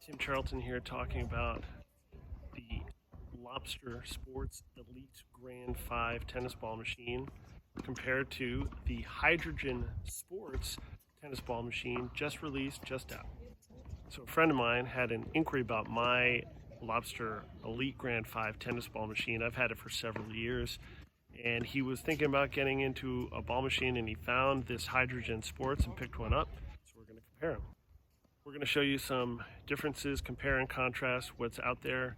Tim Charlton here talking about the Lobster Sports Elite Grand V tennis ball machine compared to the Hydrogen Sports tennis ball machine just released, just out. So a friend of mine had an inquiry about my Lobster Elite Grand V tennis ball machine. I've had it for several years, and he was thinking about getting into a ball machine, and he found this Hydrogen Sports and picked one up. So we're going to compare them. We're going to show you some differences, compare and contrast what's out there,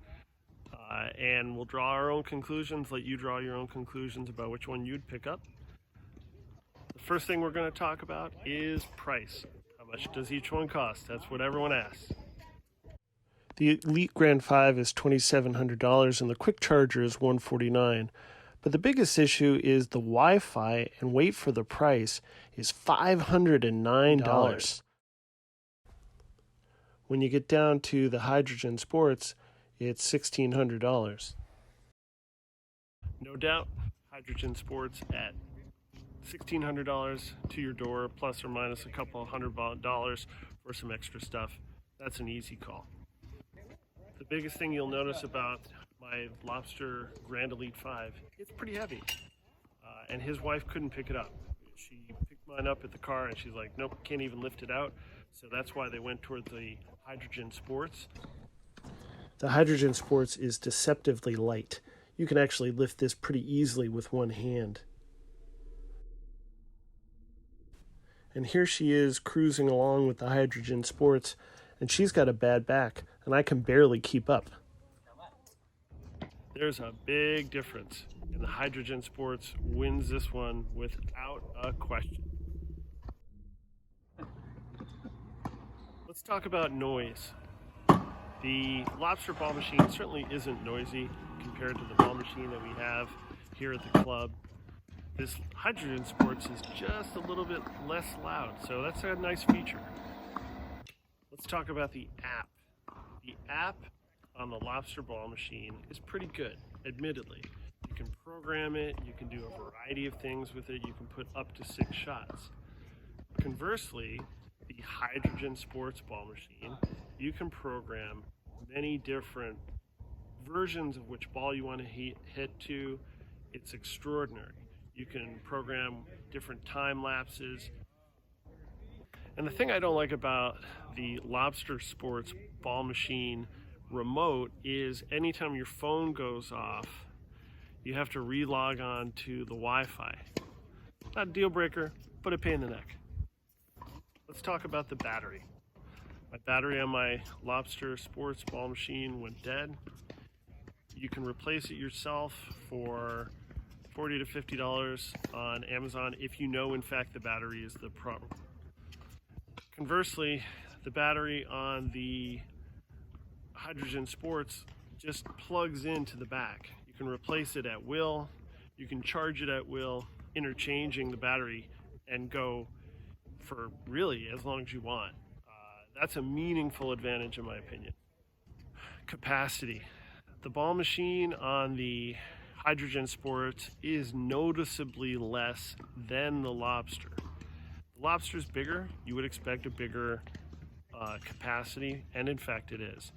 and we'll draw our own conclusions, let you draw your own conclusions about which one you'd pick up. The first thing we're going to talk about is price. How much does each one cost? That's what everyone asks. The Elite Grand V is $2,700 and the Quick Charger is $149. But the biggest issue is the Wi-Fi, and wait for the price, is $509. When you get down to the Hydrogen Sports, it's $1,600. No doubt, Hydrogen Sports at $1,600 to your door, plus or minus a couple $100 for some extra stuff. That's an easy call. The biggest thing you'll notice about my Lobster Grand Elite 5, it's pretty heavy. And his wife couldn't pick it up. She picked mine up at the car and she's like, nope, can't even lift it out. So that's why they went toward the Hydrogen Sports. The Hydrogen Sports is deceptively light. You can actually lift this pretty easily with one hand. And here she is cruising along with the Hydrogen Sports, and she's got a bad back, and I can barely keep up. There's a big difference, and the Hydrogen Sports wins this one without a question. Let's talk about noise. The Lobster ball machine certainly isn't noisy compared to the ball machine that we have here at the club. This Hydrogen Sports is just a little bit less loud, so that's a nice feature. Let's talk about the app. The app on the Lobster ball machine is pretty good, admittedly. You can program it, you can do a variety of things with it, you can put up to 6 shots. Conversely, the Hydrogen Sports ball machine, you can program many different versions of which ball you want to hit to. It's extraordinary. You can program different time lapses. And the thing I don't like about the Lobster Sports ball machine remote is anytime your phone goes off, you have to re-log on to the Wi-Fi. Not a deal breaker, but a pain in the neck. Let's talk about the battery. My battery on my Lobster Sports ball machine went dead. You can replace it yourself for $40 to $50 on Amazon if you know, in fact, the battery is the problem. Conversely, the battery on the Hydrogen Sports just plugs into the back. You can replace it at will. You can charge it at will, interchanging the battery, and go for really as long as you want. That's a meaningful advantage in my opinion. Capacity. The ball machine on the Hydrogen Sports is noticeably less than the Lobster. The Lobster's bigger. You would expect a bigger capacity, and in fact it is.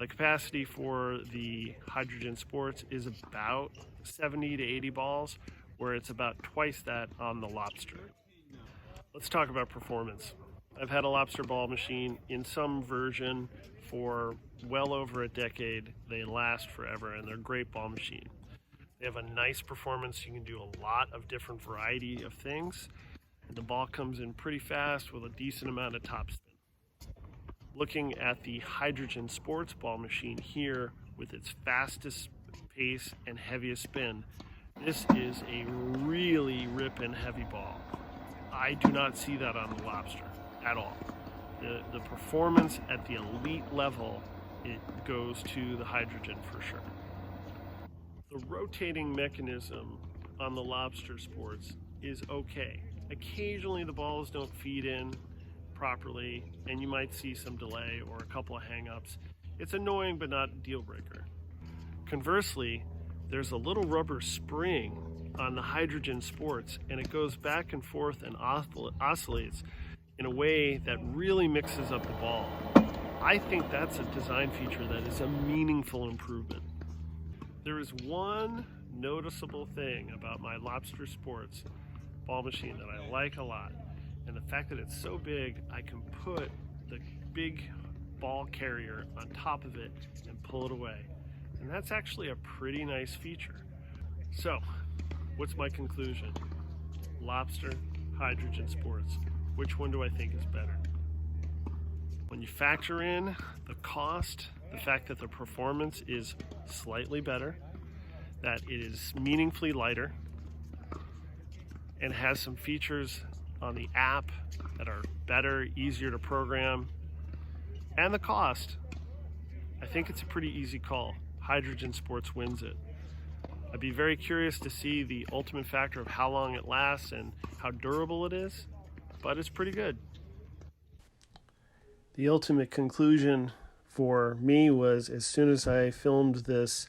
The capacity for the Hydrogen Sports is about 70 to 80 balls, where it's about twice that on the Lobster. Let's talk about performance. I've had a Lobster ball machine in some version for well over a decade. They last forever, and they're a great ball machine. They have a nice performance. You can do a lot of different variety of things. And the ball comes in pretty fast with a decent amount of topspin. Looking at the Hydrogen Sports ball machine here with its fastest pace and heaviest spin, this is a really ripping heavy ball. I do not see that on the Lobster at all. The performance at the elite level, it goes to the Hydrogen for sure. The rotating mechanism on the Lobster Sports is okay. Occasionally the balls don't feed in properly and you might see some delay or a couple of hang-ups. It's annoying but not a deal breaker. Conversely, there's a little rubber spring on the Hydrogen Sports, and it goes back and forth and oscillates in a way that really mixes up the ball. I think that's a design feature that is a meaningful improvement. There is one noticeable thing about my Lobster Sports ball machine that I like a lot, and the fact that it's so big, I can put the big ball carrier on top of it and pull it away. And that's actually a pretty nice feature. So, what's my conclusion? Lobster, Hydrogen Sports. Which one do I think is better? When you factor in the cost, the fact that the performance is slightly better, that it is meaningfully lighter, and has some features on the app that are better, easier to program, and the cost, I think it's a pretty easy call. Hydrogen Sports wins it. I'd be very curious to see the ultimate factor of how long it lasts and how durable it is, but it's pretty good. The ultimate conclusion for me was, as soon as I filmed this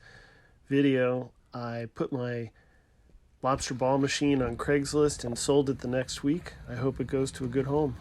video, I put my Lobster ball machine on Craigslist and sold it the next week. I hope it goes to a good home.